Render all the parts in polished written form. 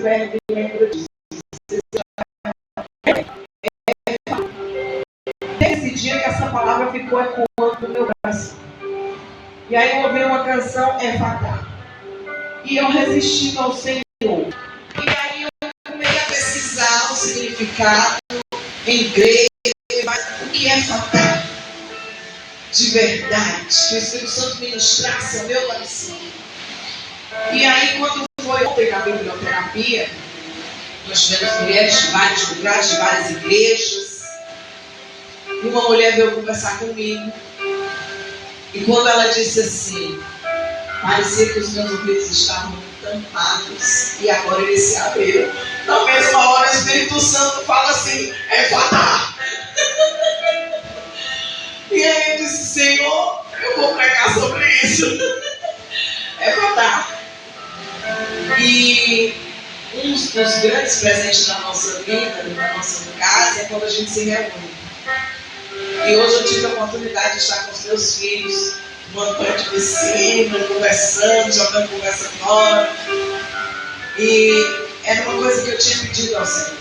verbo lembra disso. Desde dia que essa palavra ficou ecoando no meu coração. E aí eu ouvi uma canção, Efatá. E eu resisti ao Senhor. E aí eu comecei a pesquisar o significado em grego, o que é Efatá de verdade, que o Espírito Santo ministrasse ao meu coração. E aí quando foi ontem na biblioterapia, nós tivemos mulheres de vários lugares, de várias igrejas, e uma mulher veio conversar comigo, e quando ela disse assim, parecia que os meus ouvidos estavam tampados, e agora eles se abriram. Na mesma hora o Espírito Santo fala assim, Efatá. E aí eu disse, Senhor, eu vou pregar sobre isso. Efatá. E um dos grandes presentes da nossa vida, da nossa casa, é quando a gente se reúne. E hoje eu tive a oportunidade de estar com os meus filhos, numa noite de piscina, conversando, jogando conversa fora. E era uma coisa que eu tinha pedido ao Senhor,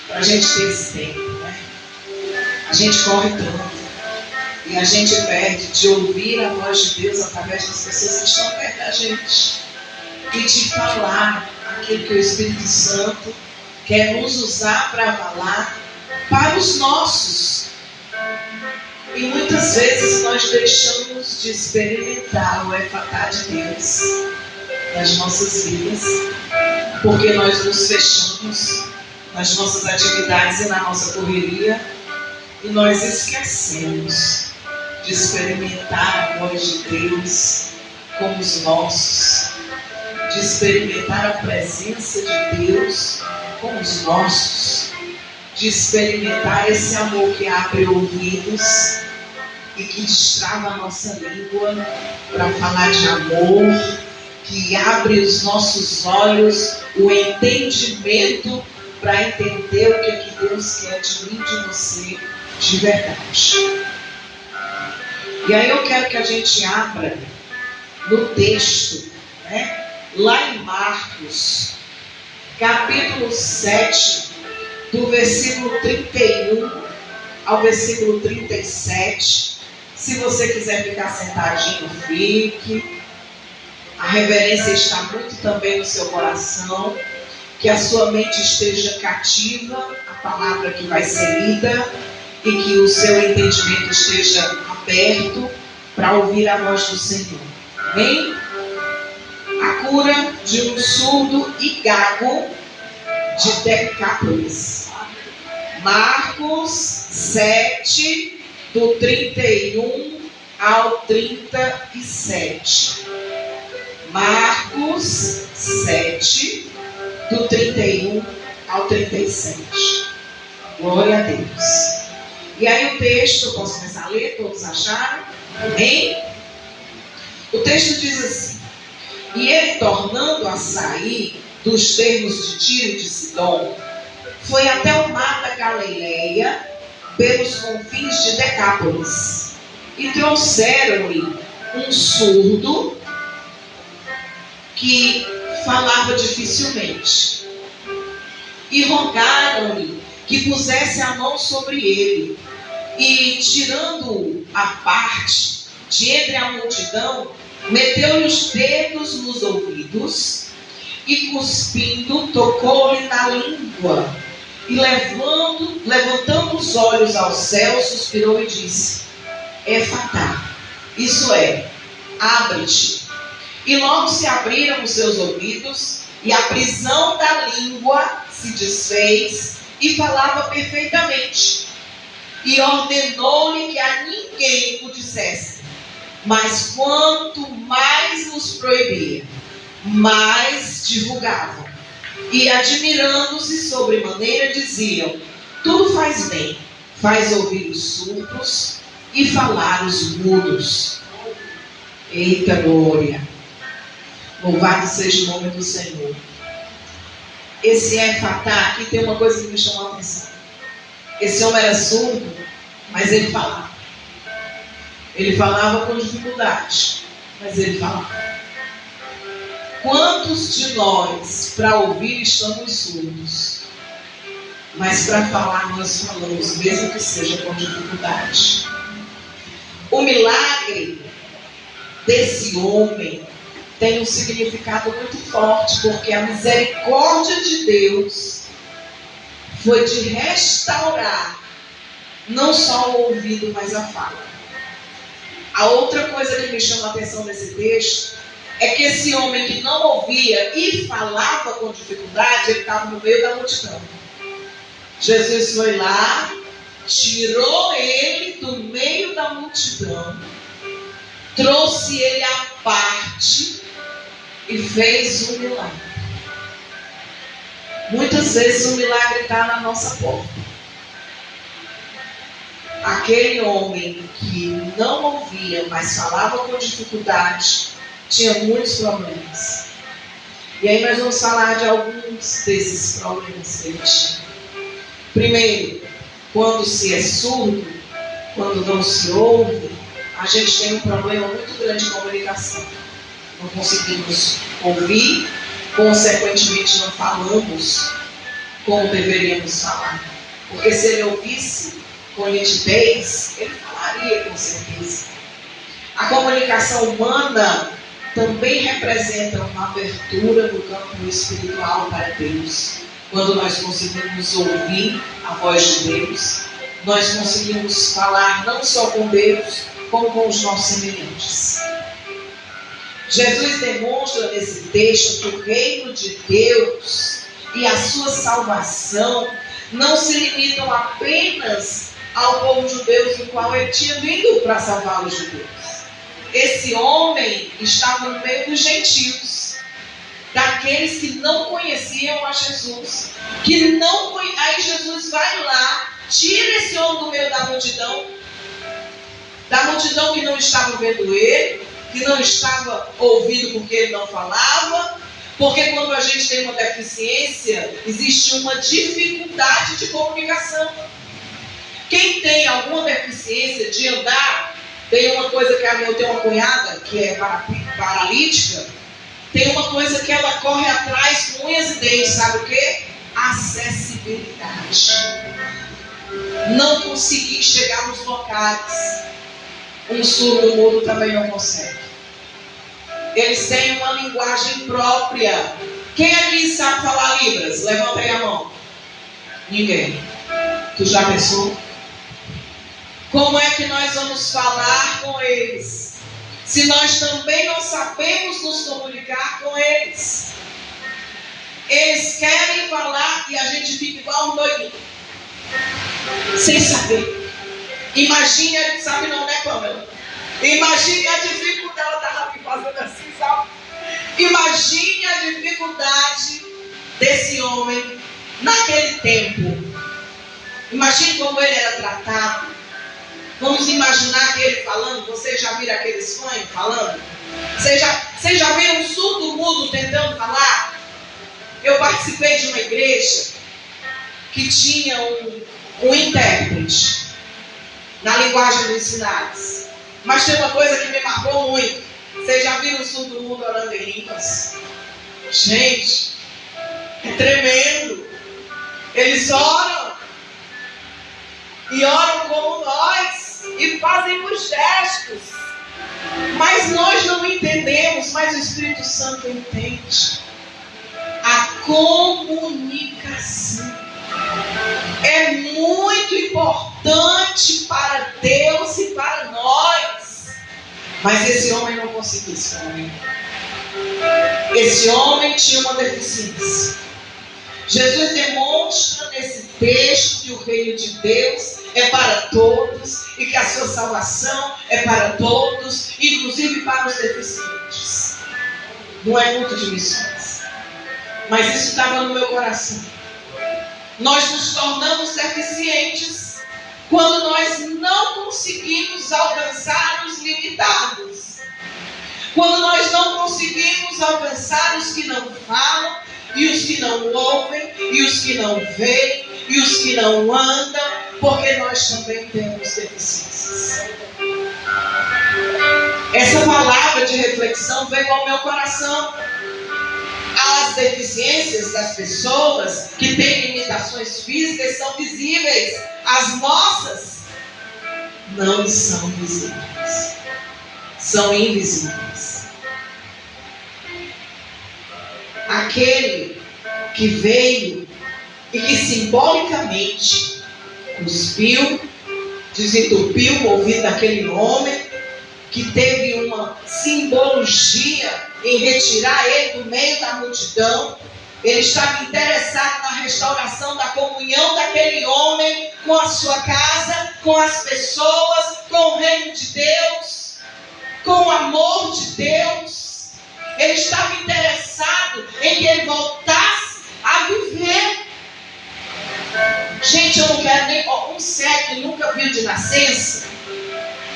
para a gente ter esse tempo, né? A gente corre tanto. E a gente perde de ouvir a voz de Deus através das pessoas que estão perto da gente. E de falar aquilo que o Espírito Santo quer nos usar para falar para os nossos. E muitas vezes nós deixamos de experimentar o Efatá de Deus nas nossas vidas, porque nós nos fechamos nas nossas atividades e na nossa correria, e nós esquecemos de experimentar a voz de Deus com os nossos, de experimentar a presença de Deus com os nossos, de experimentar esse amor que abre ouvidos e que destrava a nossa língua para falar de amor, que abre os nossos olhos, o entendimento para entender o que é que Deus quer de mim, de você, de verdade. E aí eu quero que a gente abra no texto, né? Lá em Marcos, capítulo 7, do versículo 31 ao versículo 37. Se você quiser ficar sentadinho, fique. A reverência está muito também no seu coração. Que a sua mente esteja cativa à palavra que vai ser lida e que o seu entendimento esteja aberto para ouvir a voz do Senhor. Amém? A cura de um surdo e gago de Decápolis. Marcos 7, do 31 ao 37. Marcos 7, do 31 ao 37. Glória a Deus. E aí o texto, eu posso começar a ler? Todos acharam? Amém? O texto diz assim: e ele, tornando a sair dos termos de Tiro e de Sidom, foi até o mar da Galileia, pelos confins de Decápolis, e trouxeram-lhe um surdo que falava dificilmente, e rogaram-lhe que pusesse a mão sobre ele, e tirando-o à parte de entre a multidão, meteu-lhe os dedos nos ouvidos e, cuspindo, tocou-lhe na língua, e levantando os olhos ao céu, suspirou e disse: Efatá, isso é, abre-te. E logo se abriram os seus ouvidos, e a prisão da língua se desfez, e falava perfeitamente. E ordenou-lhe que a ninguém o dissesse. Mas quanto mais nos proibia, mais divulgavam. E admirando-se sobremaneira, diziam: tudo faz bem, faz ouvir os surdos e falar os mudos. Eita glória! Louvado seja o nome do Senhor. Esse Efatá aqui tem uma coisa que me chamou a atenção. Esse homem era surdo, mas ele falava. Ele falava com dificuldade, mas ele falava. Quantos de nós, para ouvir, estamos surdos? Mas para falar, nós falamos, mesmo que seja com dificuldade. O milagre desse homem tem um significado muito forte, porque a misericórdia de Deus foi de restaurar não só o ouvido, mas a fala. A outra coisa que me chama a atenção nesse texto é que esse homem que não ouvia e falava com dificuldade, ele estava no meio da multidão. Jesus foi lá, tirou ele do meio da multidão, trouxe ele à parte e fez um milagre. Muitas vezes o milagre está na nossa porta. Aquele homem que não ouvia, mas falava com dificuldade, tinha muitos problemas. E aí nós vamos falar de alguns desses problemas que ele tinha. Primeiro, quando se é surdo, quando não se ouve, a gente tem um problema muito grande de comunicação. Não conseguimos ouvir, consequentemente não falamos como deveríamos falar. Porque se ele ouvisse com nitidez, ele falaria com certeza. A comunicação humana também representa uma abertura no campo espiritual para Deus. Quando nós conseguimos ouvir a voz de Deus, nós conseguimos falar não só com Deus, como com os nossos semelhantes. Jesus demonstra nesse texto que o reino de Deus e a sua salvação não se limitam apenas ao povo judeu, do qual ele tinha vindo para salvar os judeus. Esse homem estava no meio dos gentios, daqueles que não conheciam a Jesus, aí Jesus vai lá, tira esse homem do meio da multidão que não estava vendo ele, que não estava ouvindo porque ele não falava, porque quando a gente tem uma deficiência, existe uma dificuldade de comunicação. Quem tem alguma deficiência de andar, tem uma coisa que eu tenho uma cunhada que é paralítica, tem uma coisa que ela corre atrás com unhas e dentes, sabe o quê? Acessibilidade. Não conseguir chegar nos locais. Um surdo mudo também não consegue. Eles têm uma linguagem própria. Quem aqui sabe falar Libras? Levanta aí a mão. Ninguém. Tu já pensou? Como é que nós vamos falar com eles, se nós também não sabemos nos comunicar com eles? Eles querem falar e a gente fica igual um doidinho, sem saber. Imagine, sabe não, né, Pamela? Imagine a dificuldade, ela estava me fazendo assim, sabe? Imagine a dificuldade desse homem naquele tempo. Imagine como ele era tratado. Vamos imaginar que ele falando. Vocês já viram aqueles sonhos falando? Vocês já viram um surdo mudo tentando falar? Eu participei de uma igreja que tinha um intérprete na linguagem dos sinais. Mas tem uma coisa que me marcou muito. Vocês já viram um surdo mudo orando em línguas? Gente, é tremendo. Eles oram. E oram como nós. E fazem os gestos. Mas nós não entendemos. Mas o Espírito Santo entende. A comunicação é muito importante para Deus e para nós. Mas esse homem não conseguiu esse homem. Esse homem tinha uma deficiência. Jesus demonstra nesse texto que o reino de Deus é para todos e que a sua salvação é para todos, inclusive para os deficientes. Não é muito de missões, mas isso estava no meu coração. Nós nos tornamos deficientes quando nós não conseguimos alcançar os limitados, quando nós não conseguimos alcançar os que não falam, e os que não ouvem, e os que não veem, e os que não andam, porque nós também temos deficiências. Essa palavra de reflexão veio ao meu coração. As deficiências das pessoas que têm limitações físicas são visíveis. As nossas não são visíveis. São invisíveis. Aquele que veio e que simbolicamente cuspiu, desentupiu o ouvido daquele homem, que teve uma simbologia em retirar ele do meio da multidão. Ele estava interessado na restauração da comunhão daquele homem com a sua casa, com as pessoas, com o reino de Deus, com o amor de Deus. Ele estava interessado em que ele voltasse a viver. Gente, eu não quero nem... Um cego que nunca viu de nascença,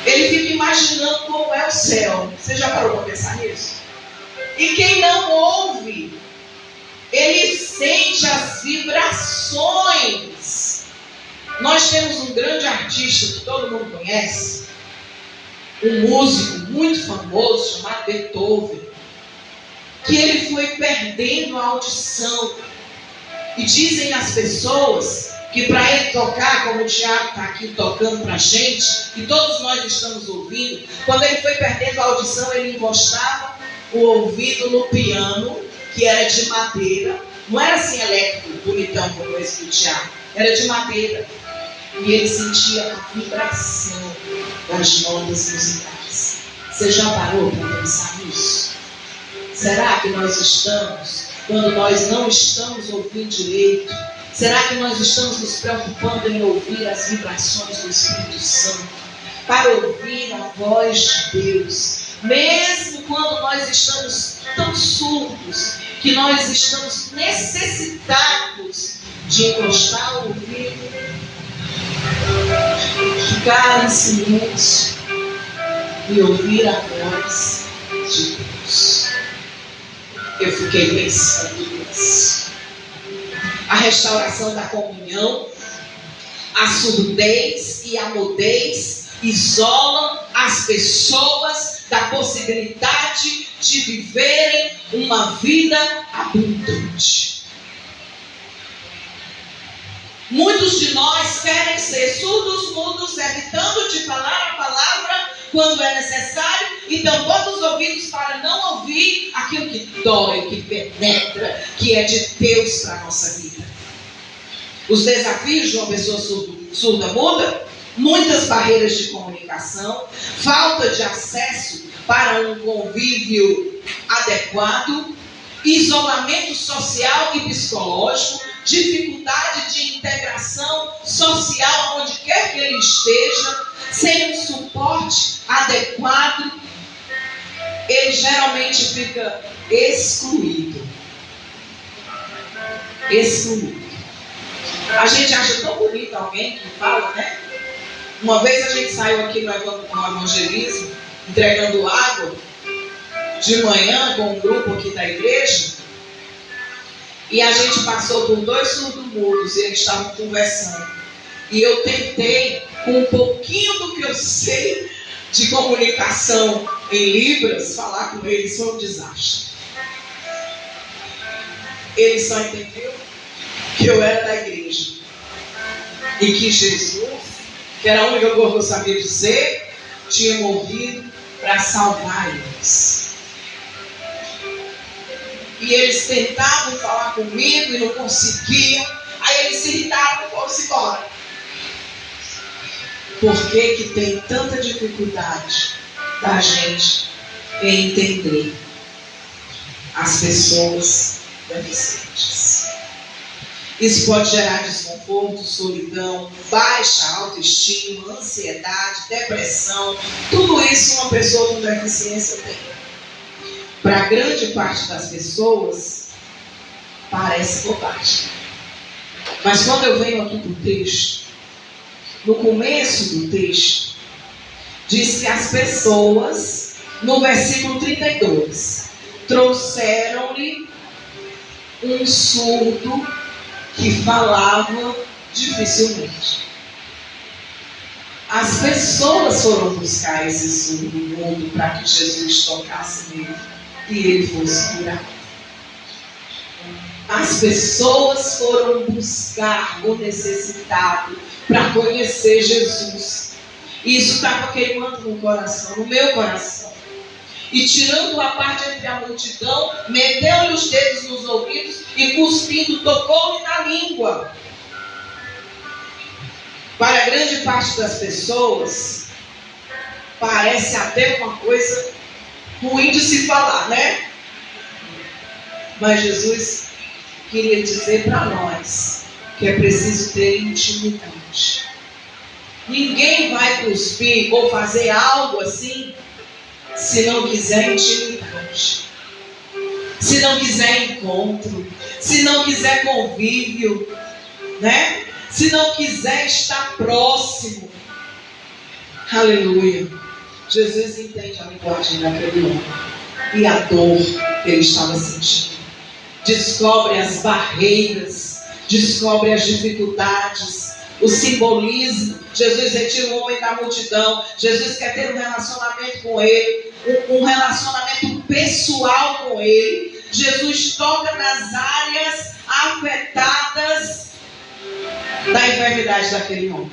ele fica imaginando como é o céu. Você já parou para pensar nisso? E quem não ouve, ele sente as vibrações. Nós temos um grande artista que todo mundo conhece, um músico muito famoso chamado Beethoven, que ele foi perdendo a audição. E dizem as pessoas que para ele tocar, como o Tiago está aqui tocando para a gente, e todos nós estamos ouvindo, quando ele foi perdendo a audição, ele encostava o ouvido no piano, que era de madeira. Não era assim elétrico, bonitão como esse do Tiago, era de madeira. E ele sentia a vibração das notas musicais. Você já parou para pensar nisso? Será que nós estamos, quando nós não estamos ouvindo direito, será que nós estamos nos preocupando em ouvir as vibrações do Espírito Santo, para ouvir a voz de Deus, mesmo quando nós estamos tão surdos, que nós estamos necessitados de encostar o ouvido, ficar em silêncio e ouvir a voz de Deus? Eu fiquei pensando nisso. A restauração da comunhão, a surdez e a mudez isolam as pessoas da possibilidade de viverem uma vida abundante. Muitos de nós querem ser surdos, mudos, evitando de falar a palavra quando é necessário, e tampando os ouvidos para não ouvir aquilo que dói, que penetra, que é de Deus para a nossa vida. Os desafios de uma pessoa surda muda, muitas barreiras de comunicação, falta de acesso para um convívio adequado, isolamento social e psicológico, dificuldade de integração social onde quer que ele esteja, sem um suporte adequado, ele geralmente fica excluído. Excluído. A gente acha tão bonito alguém que fala, né? Uma vez a gente saiu aqui no evangelismo, entregando água, de manhã com um grupo aqui da igreja, e a gente passou por 2 surdos-mudos e eles estavam conversando. E eu tentei, com um pouquinho do que eu sei de comunicação em Libras, falar com eles. Foi um desastre. Ele só entendeu que eu era da igreja e que Jesus, que era a única coisa que eu sabia dizer, tinha morrido para salvar eles. E eles tentavam falar comigo e não conseguiam. Aí eles se irritavam e foram-se embora. Por que que tem tanta dificuldade da gente em entender as pessoas deficientes? Isso pode gerar desconforto, solidão, baixa autoestima, ansiedade, depressão. Tudo isso uma pessoa com deficiência tem. Para grande parte das pessoas, parece bobagem. Mas quando eu venho aqui para o texto, no começo do texto, diz que as pessoas, no versículo 32, trouxeram-lhe um surdo que falava dificilmente. As pessoas foram buscar esse surdo mudo para que Jesus tocasse nele e ele fosse curado. As pessoas foram buscar o necessitado para conhecer Jesus. E isso estava queimando no coração, no meu coração. E tirando a parte entre a multidão, meteu-lhe os dedos nos ouvidos e cuspindo, tocou-lhe na língua. Para a grande parte das pessoas, parece até uma coisa ruim de se falar, né? Mas Jesus queria dizer para nós que é preciso ter intimidade. Ninguém vai cuspir ou fazer algo assim se não quiser intimidade, se não quiser encontro, se não quiser convívio, né? Se não quiser estar próximo. Aleluia. Jesus entende a linguagem daquele homem e a dor que ele estava sentindo. Descobre as barreiras, descobre as dificuldades, o simbolismo. Jesus retira o homem da multidão. Jesus quer ter um relacionamento com ele, um relacionamento pessoal com ele. Jesus toca nas áreas afetadas da enfermidade daquele homem.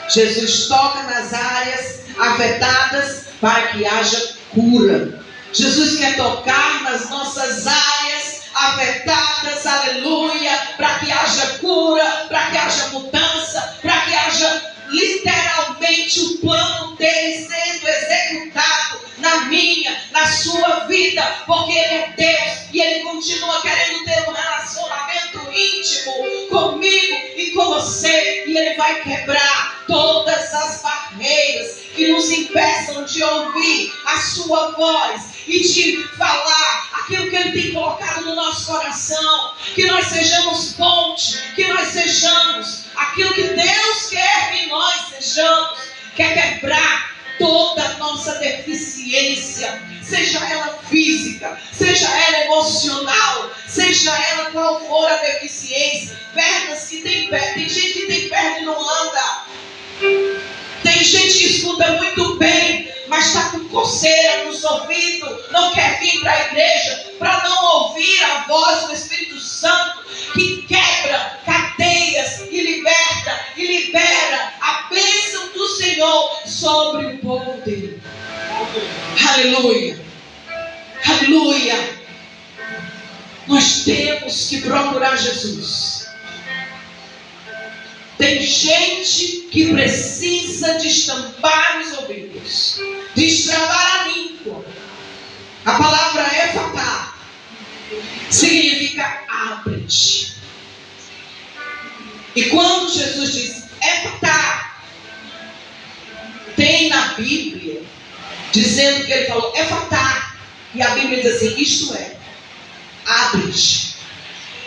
Jesus toca nas áreas afetadas para que haja cura. Jesus quer tocar nas nossas áreas afetadas, aleluia, para que haja cura, para que haja mudança, para que haja literalmente o plano dele sendo executado na minha, na sua vida, porque ele é Deus e ele continua querendo ter um relacionamento íntimo comigo e com você, e ele vai quebrar todas as barreiras que nos impeçam de ouvir a sua voz e de falar aquilo que ele tem colocado no nosso coração, que nós sejamos ponte, que nós sejamos aquilo que Deus quer que nós sejamos, quer quebrar toda a nossa deficiência, seja ela física, seja ela emocional, seja ela qual for a deficiência. Pernas que tem perna, tem gente que tem perna e não anda, tem gente que escuta muito bem, mas está com coceira nos ouvidos, não quer vir para a igreja para não ouvir a voz do Espírito Santo que quebra cadeias e liberta e libera a bênção do Senhor sobre o povo dele. Aleluia, aleluia. Nós temos que procurar Jesus. Tem gente que precisa destampar os ouvidos, destravar a língua. A palavra efatá significa abre-te. E quando Jesus diz efatá, tem na Bíblia dizendo que ele falou efatá, e a Bíblia diz assim, isto é, abre-te.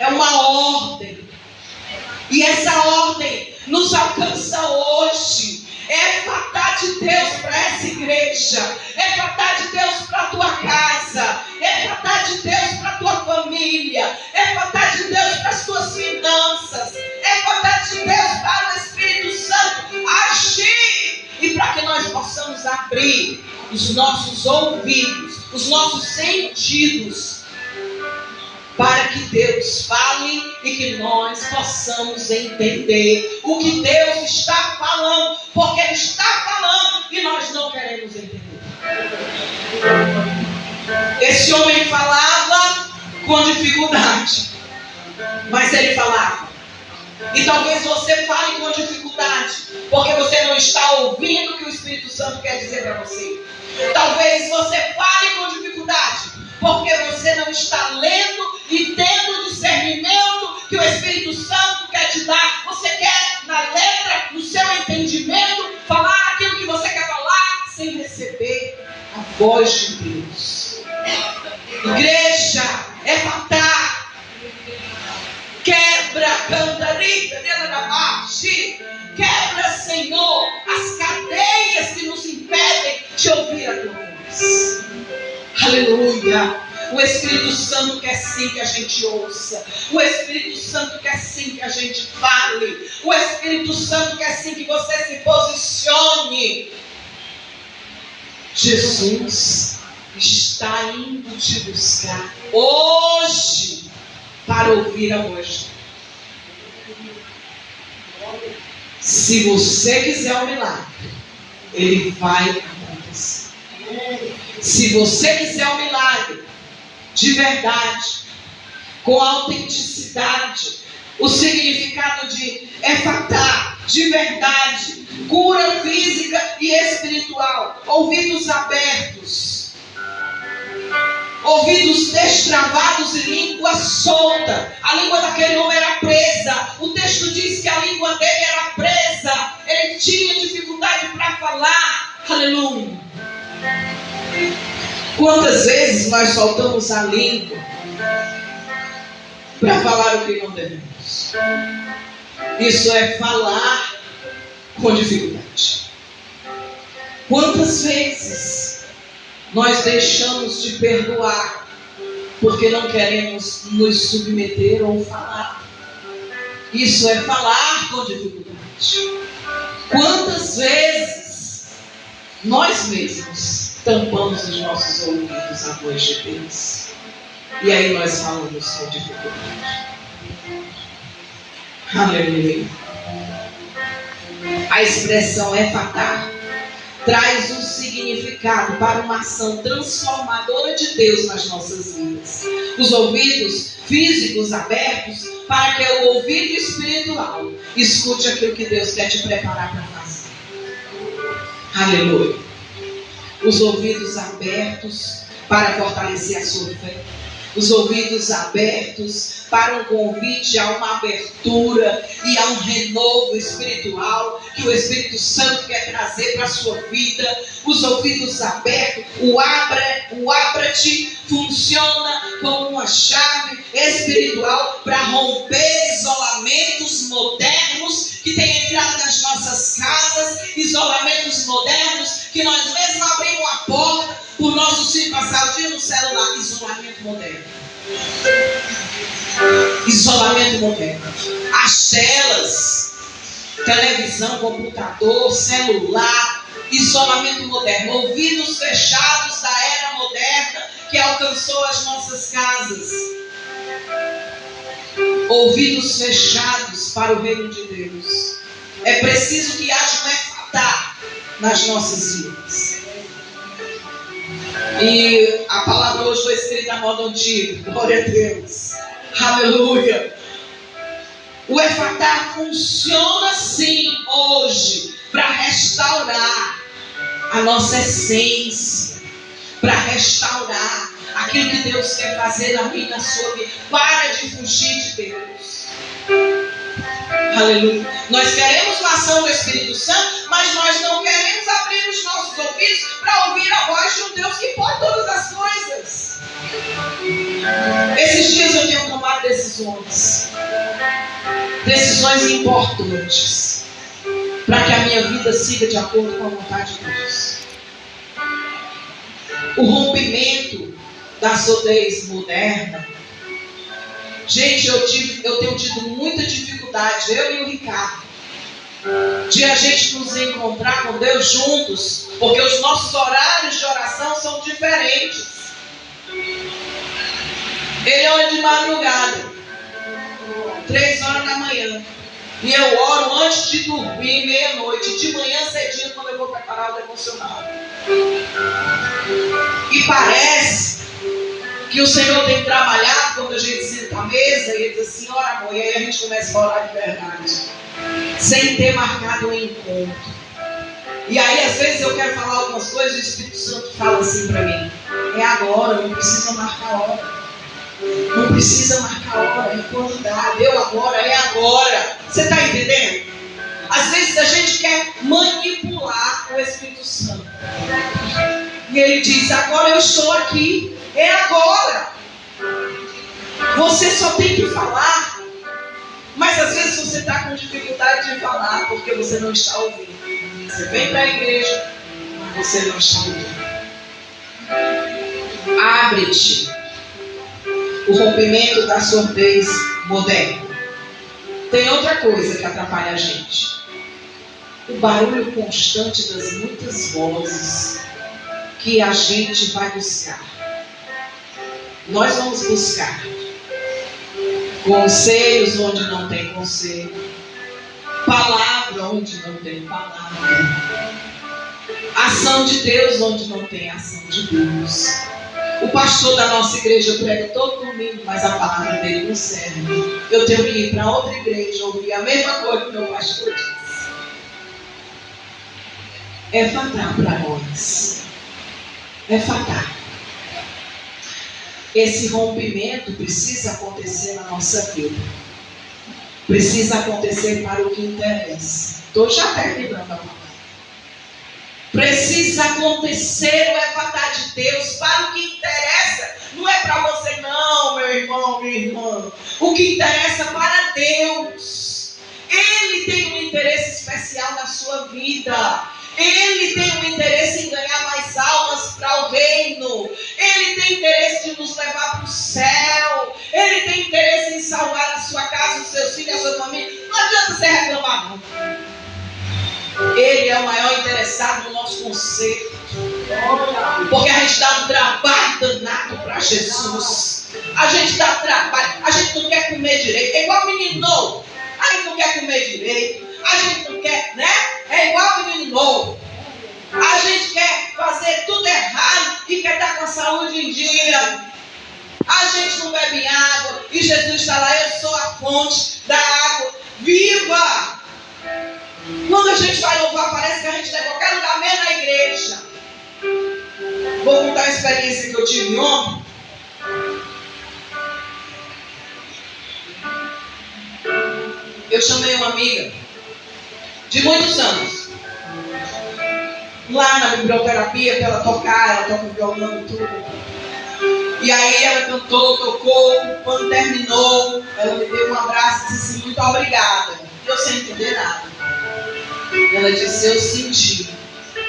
É uma ordem. E essa ordem nos alcança hoje. É vontade de Deus para essa igreja. É vontade de Deus para a tua casa. É vontade de Deus para a tua família. É vontade de Deus para as tuas finanças. É vontade de Deus para o Espírito Santo agir. E para que nós possamos abrir os nossos ouvidos, os nossos sentidos, para que Deus fale e que nós possamos entender o que Deus está falando, porque Ele está falando e nós não queremos entender. Esse homem falava com dificuldade, mas ele falava. E talvez você fale com dificuldade, porque você não está ouvindo o que o Espírito Santo quer dizer para você. Talvez você fale com dificuldade, porque você não está lendo e tendo o discernimento que o Espírito Santo quer te dar. Você quer, na letra, no seu entendimento, falar aquilo que você quer falar, sem receber a voz de Deus. Igreja, efatá, quebra, cantarita, quebra, Senhor, as cadeias que nos impedem de ouvir a tua voz. Aleluia. O Espírito Santo quer sim que a gente ouça. O Espírito Santo quer sim que a gente fale. O Espírito Santo quer sim que você se posicione. Jesus está indo te buscar hoje. para ouvir a voz. Se você quiser um milagre, ele vai acontecer. Se você quiser um milagre de verdade, com autenticidade, o significado de efatá, de verdade, cura física e espiritual, ouvidos abertos, ouvidos destravados e língua solta. A língua daquele homem era presa. O texto diz que a língua dele era presa. Ele tinha dificuldade para falar. Aleluia. Quantas vezes nós soltamos a língua para falar o que não devemos? Isso é falar com dificuldade. Quantas vezes nós deixamos de perdoar porque não queremos nos submeter ou falar? Isso é falar com dificuldade. Quantas vezes nós mesmos tampamos os nossos ouvidos à voz de Deus e aí nós falamos com dificuldade? Aleluia. A expressão efatá traz um significado para uma ação transformadora de Deus nas nossas vidas. Os ouvidos físicos abertos para que o ouvido espiritual escute aquilo que Deus quer te preparar para fazer. Aleluia. Os ouvidos abertos para fortalecer a sua fé. Os ouvidos abertos para um convite a uma abertura e a um renovo espiritual que o Espírito Santo quer trazer para a sua vida. Os ouvidos abertos, o abra-te funciona como uma chave espiritual para romper isolamentos modernos que têm entrado nas nossas casas, isolamentos modernos que nós mesmos abrimos a porta por nosso filho passar o dia no celular. Isolamento moderno. Isolamento moderno. As telas, televisão, computador, celular, isolamento moderno. Ouvidos fechados da era moderna que alcançou as nossas casas. Ouvidos fechados para o reino de Deus. É preciso que haja um efatá nas nossas vidas. E a palavra hoje foi escrita a modo antigo. Glória a Deus. Aleluia. O efatá funciona sim hoje para restaurar a nossa essência, para restaurar aquilo que Deus quer fazer na minha, na sua vida. Para de fugir de Deus. Aleluia. Nós queremos uma ação do Espírito Santo, mas nós não queremos abrir os nossos ouvidos para ouvir a voz de um Deus que pode todas as coisas. Esses dias eu tenho tomado decisões importantes para que a minha vida siga de acordo com a vontade de Deus. O rompimento da surdez moderna. Gente, eu tenho tido muita dificuldade, eu e o Ricardo, de a gente nos encontrar com Deus juntos, porque os nossos horários de oração são diferentes. Ele ora de madrugada, 3 horas da manhã, e eu oro antes de dormir, meia-noite, de manhã cedinho, quando eu vou preparar o devocional. E parece que o Senhor tem trabalhado quando a gente senta à mesa e ele diz assim: ora amor, e aí a gente começa a orar de verdade, sem ter marcado um encontro. E aí às vezes eu quero falar algumas coisas e o Espírito Santo fala assim para mim: é agora, não precisa marcar hora. Não precisa marcar hora, é quando dá, deu agora, é agora. Você está entendendo? Às vezes a gente quer manipular o Espírito Santo. E ele diz: agora eu estou aqui. É agora. Você só tem que falar. Mas às vezes você está com dificuldade de falar porque você não está ouvindo. Você vem para a igreja, mas você não está ouvindo. Abre-te. O rompimento da surdez moderna. Tem outra coisa que atrapalha a gente: o barulho constante das muitas vozes que a gente vai buscar. Nós vamos buscar Conselhos onde não tem conselho. Palavra onde não tem palavra. Ação de Deus onde não tem ação de Deus. O pastor da nossa igreja prega todo domingo, mas a palavra dele não serve. Eu tenho que ir para outra igreja ouvir a mesma coisa que o meu pastor disse. É fatal para nós. É fatal. Esse rompimento precisa acontecer na nossa vida. Precisa acontecer para o que interessa. Estou já terminando a palavra. Precisa acontecer o efatar de Deus para o que interessa. Não é para você não, meu irmão, minha irmã. O que interessa para Deus. Ele tem um interesse especial na sua vida. Ele tem um interesse em ganhar mais almas para o reino. Ele tem interesse de nos levar para o céu. Ele tem interesse em salvar a sua casa, os seus filhos, a sua família. Não adianta você reclamar, não. Ele é o maior interessado no nosso conserto. Porque a gente dá um trabalho danado para Jesus. A gente dá trabalho. A gente não quer comer direito. É igual menino novo. A gente não quer comer direito. A gente não quer, né? É igual menino novo. A gente quer fazer tudo errado e quer estar com a saúde em dia. A gente não bebe água. E Jesus está lá. Eu sou a fonte da água viva. Quando a gente vai louvar, parece que a gente está em qualquer lugar, menos na igreja. Vou contar a experiência que eu tive ontem. Eu chamei uma amiga de muitos anos lá na biblioterapia para ela tocar. Ela toca violão e tudo. E aí ela cantou, tocou. Quando terminou, ela me deu um abraço e disse assim: muito obrigada. Eu sem entender nada. Ela disse: eu senti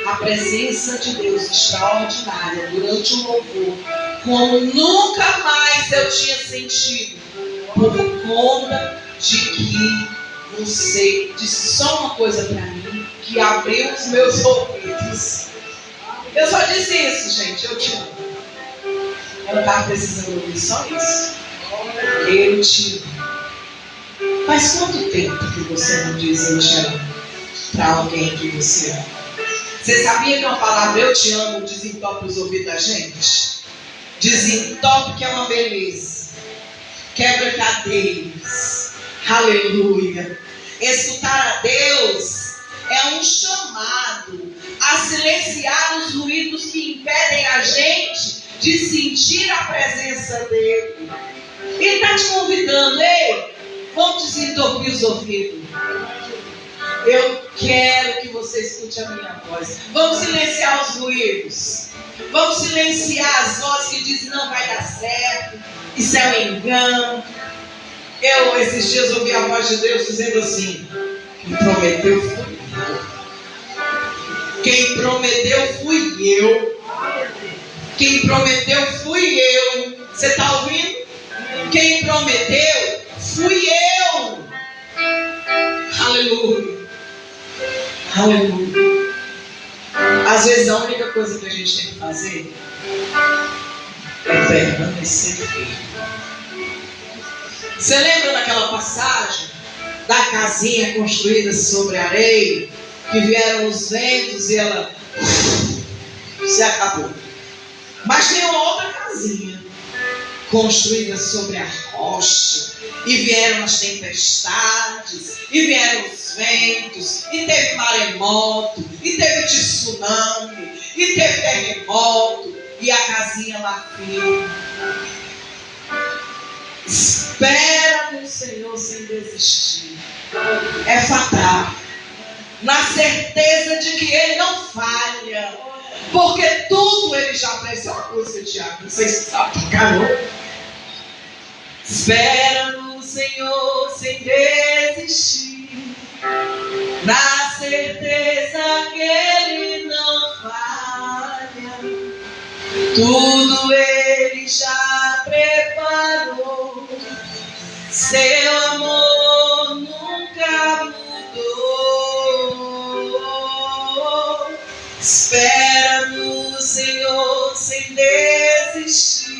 a presença de Deus extraordinária durante o louvor, como nunca mais eu tinha sentido, por conta de que você disse só uma coisa para mim, que abriu os meus ouvidos. Eu só disse isso, gente, eu te amo. Ela estava precisando ouvir só isso. Eu te amo. Faz quanto tempo que você não diz eu te amo para alguém que você ama? Você sabia que uma palavra eu te amo desentope os ouvidos da gente? Desentope, que é uma beleza. Quebra cadeias. Aleluia. Escutar a Deus é um chamado a silenciar os ruídos que impedem a gente de sentir a presença dele. Ele está te convidando: ei, vamos desentupir os ouvidos. Eu quero que você escute a minha voz. Vamos silenciar os ruídos. Vamos silenciar as vozes que dizem não vai dar certo. Isso é um engano. Eu, esses dias, ouvi a voz de Deus dizendo assim: quem prometeu fui eu. Quem prometeu fui eu. Quem prometeu fui eu. Você está ouvindo? Quem prometeu fui eu. Aleluia. Aleluia. Às vezes a única coisa que a gente tem que fazer é permanecer firme. Você lembra daquela passagem da casinha construída sobre a areia, que vieram os ventos e ela se acabou? Mas tem uma outra casinha construída sobre a rocha, e vieram as tempestades, e vieram os ventos, e teve maremoto, e teve tsunami, e teve terremoto, e a casinha lá firme. Espera no Senhor sem desistir. É fatal. Na certeza de que Ele não falha, porque tudo Ele já fez. É uma coisa, Tiago, não sei se sabe, caramba. Espera no Senhor sem desistir, na certeza que Ele não falha. Tudo Ele já preparou. Seu amor nunca mudou. Espera no Senhor sem desistir.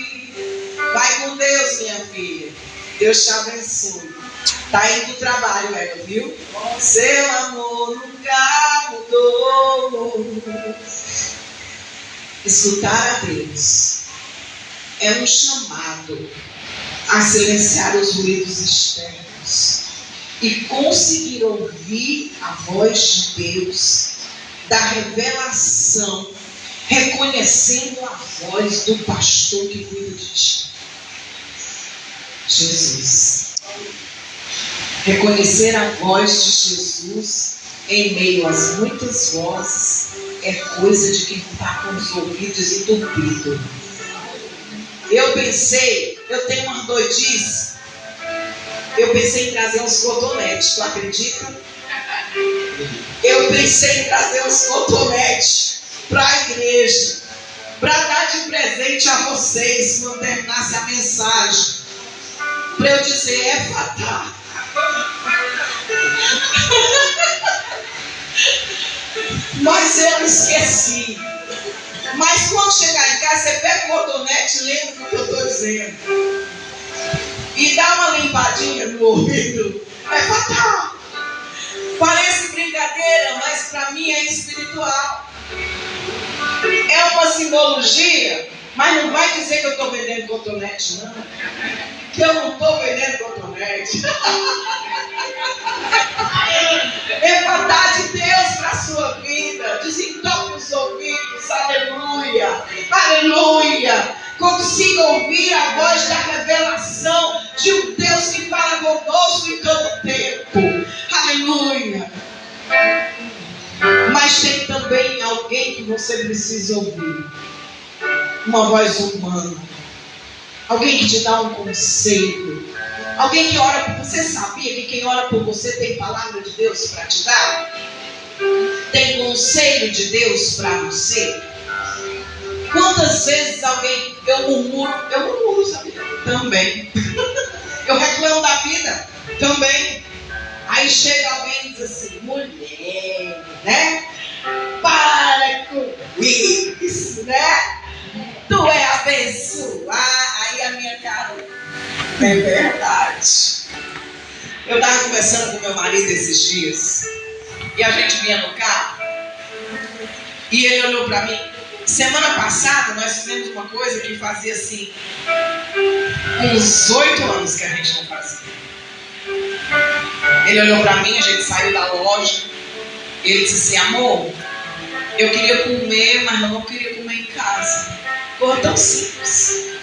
Vai com Deus, minha filha. Deus te abençoe. Tá indo pro trabalho, ela, viu? Seu amor nunca mudou. Escutar a Deus é um chamado a silenciar os ruídos externos e conseguir ouvir a voz de Deus, da revelação, reconhecendo a voz do pastor que cuida de ti, Jesus. Reconhecer a voz de Jesus em meio às muitas vozes é coisa de quem está com os ouvidos entupidos. Eu tenho uma doidice. Eu pensei em trazer uns cotonetes, tu acredita? Eu pensei em trazer uns cotonetes para a igreja, para dar de presente a vocês quando terminasse a mensagem, para eu dizer, é fatal. Mas eu esqueci. Mas quando chegar em casa, você pega o cotonete e lembra do que eu estou dizendo. E dá uma limpadinha no ouvido. É fatal. Parece brincadeira, mas para mim é espiritual. É uma simbologia, mas não vai dizer que eu estou vendendo cotonete, não. Que eu não estou vendendo cotonete. É vontade de Deus para a sua vida. Desentope os ouvidos. Aleluia. Aleluia. Consiga ouvir a voz da revelação de um Deus que fala conosco em todo tempo. Aleluia. Mas tem também alguém que você precisa ouvir. Uma voz humana. Alguém que te dá um conselho. Alguém que ora por você. Sabia que quem ora por você tem palavra de Deus para te dar? Tem conselho de Deus para você? Quantas vezes eu murmuro, sabia? Também. Eu reclamo da vida? Também. Aí chega alguém e diz assim, mulher, né? Para com isso, né? Tu é abençoar. Aí a minha cara, é verdade. Eu estava conversando com meu marido esses dias, e a gente vinha no carro, e ele olhou para mim. Semana passada nós fizemos uma coisa que fazia assim, uns 8 anos que a gente não fazia. Ele olhou para mim, a gente saiu da loja, e ele disse assim, amor, eu queria comer, mas não queria comer em casa. Coisa tão simples.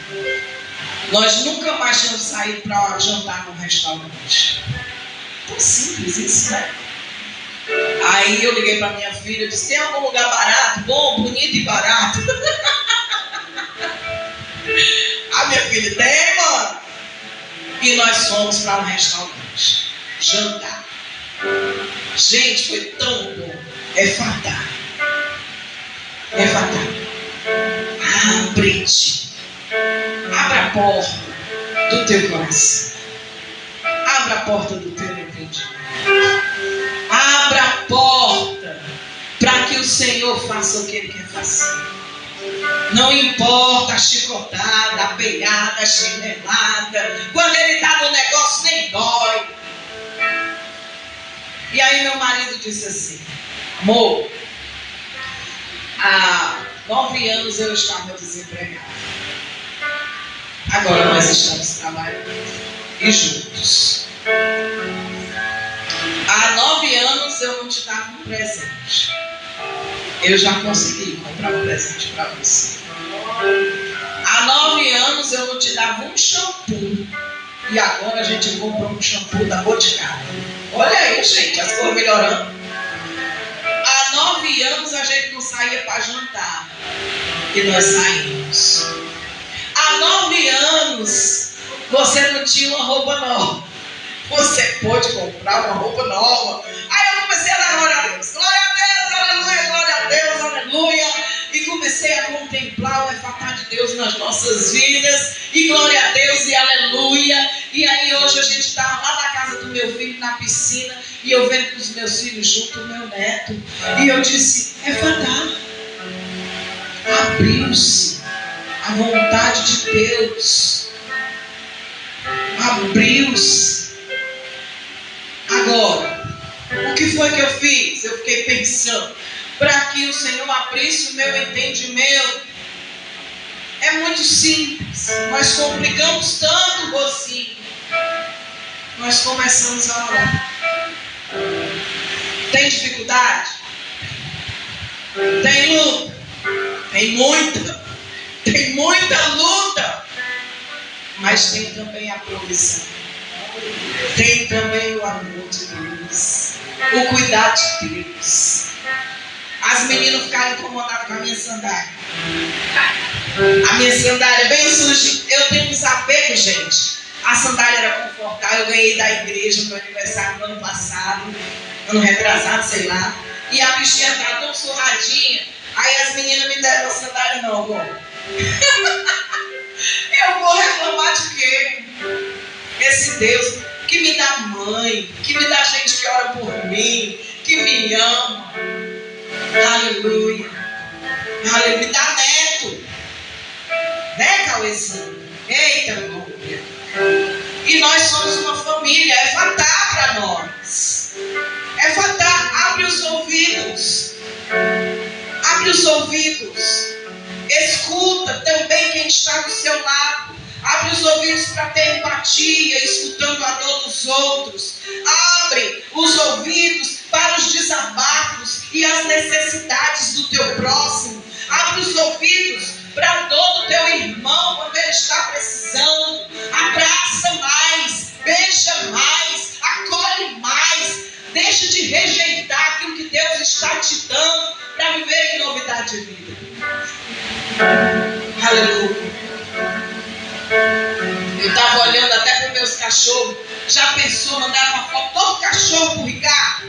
Nós nunca mais tínhamos saído para jantar num restaurante. Tão simples isso, né? Aí eu liguei para minha filha e disse, tem algum lugar barato, bom, bonito e barato? A minha filha, tem, mano. E nós fomos para um restaurante jantar. Gente, foi tão bom. É fatal. É fatal. Abre-te. Abra a porta do teu coração. Abra a porta do teu entendimento. Abra a porta para que o Senhor faça o que Ele quer fazer. Não importa a chicotada, a peiada, a chinelada. Quando Ele está no negócio, nem dói. E aí meu marido disse assim, amor, há 9 anos eu estava desempregado. Agora nós estamos trabalhando e juntos. Há 9 anos eu não te dava um presente. Eu já consegui comprar um presente para você. Há 9 anos eu não te dava um shampoo. E agora a gente comprou um shampoo da Boticário. Olha aí, gente, as coisas melhorando. Há 9 anos a gente não saía para jantar. E nós saímos. Há 9 anos você não tinha uma roupa nova. Você pôde comprar uma roupa nova. Aí eu comecei a dar glória a Deus. Glória a Deus, aleluia, glória a Deus, aleluia. E comecei a contemplar o efatar de Deus nas nossas vidas. E glória a Deus e aleluia. E aí hoje a gente estava lá na casa do meu filho, na piscina. E eu vendo com os meus filhos junto, o meu neto. E eu disse, efatar. Abriu-se a vontade de Deus. Abriu-se. Agora, o que foi que eu fiz? Eu fiquei pensando, para que o Senhor abrisse o meu entendimento. É muito simples. Nós complicamos tanto o rocinho. Nós começamos a orar. Tem dificuldade? Tem luta? Tem muita. Tem muita luta. Mas tem também a provisão. Tem também o amor de Deus. O cuidado de Deus. As meninas ficaram incomodadas com a minha sandália. A minha sandália é bem suja. Eu tenho um desapego, gente. A sandália era confortável. Eu ganhei da igreja no meu aniversário no ano passado. Ano retrasado, sei lá. E a bichinha estava tão surradinha. Aí as meninas me deram a sandália, não, bom. Eu vou reclamar de quê? Esse Deus que me dá mãe, que me dá gente que ora por mim, que me ama. Aleluia. Aleluia. Me dá neto. Né, Cauêzinho? Eita, glória. E nós somos uma família. É fatal para nós. É fatal. Abre os ouvidos. Abre os ouvidos. Escuta também quem está do seu lado. Abre os ouvidos para ter empatia, escutando a dor dos outros. Abre os ouvidos para os desabafos e as necessidades do teu próximo. Abre os ouvidos para a dor do teu irmão quando ele está precisando. Abraça mais, beija mais, acolhe mais. Deixa de rejeitar aquilo que Deus está te dando para viver em novidade de vida. Aleluia. Eu estava olhando até para os meus cachorros. Já pensou mandar uma foto todo cachorro para o Ricardo?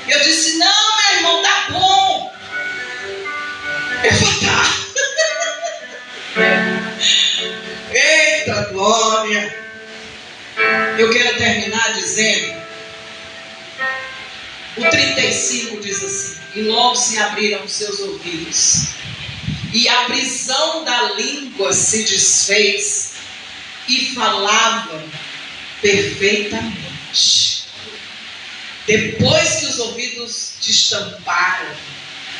Eu disse, não, meu irmão, tá bom. Eu falei, tá. Eita glória. Eu quero terminar dizendo, o 35 diz assim, e logo se abriram os seus ouvidos, e a prisão da língua se desfez, e falava perfeitamente. Depois que os ouvidos destamparam,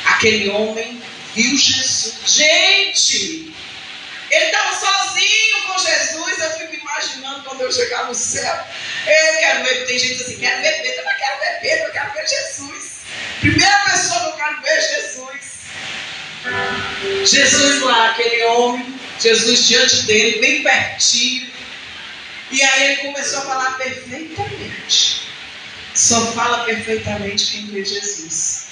aquele homem viu Jesus. Gente, ele estava sozinho com Jesus. Eu fico imaginando quando eu chegar no céu. Eu quero ver, tem gente assim, quero ver Pedro, eu não quero ver Pedro, eu quero ver Jesus. Primeira pessoa que eu quero ver é Jesus. Jesus lá, aquele homem, Jesus diante dele, bem pertinho. E aí ele começou a falar perfeitamente. Só fala perfeitamente quem vê Jesus.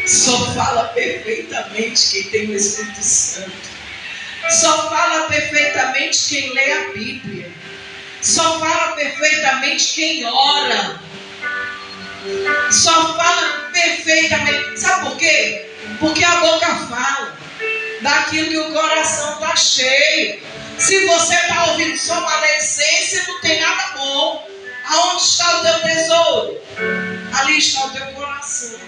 Só fala perfeitamente quem tem o Espírito Santo. Só fala perfeitamente quem lê a Bíblia. Só fala perfeitamente quem ora. Só fala perfeitamente. Sabe por quê? Porque a boca fala daquilo que o coração está cheio. Se você está ouvindo só maledicência, não tem nada bom. Aonde está o teu tesouro? Ali está o teu coração.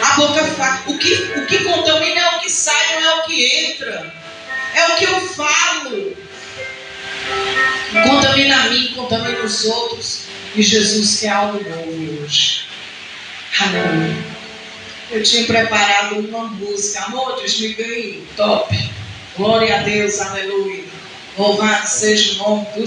A boca fala. O que contamina é o que sai, não é o que entra. É o que eu falo. Contamina a mim, contamina os outros. E Jesus quer algo novo hoje. Aleluia. Eu tinha preparado uma música. Amor, desliga aí. Top. Glória a Deus, aleluia. Louvado seja o nome do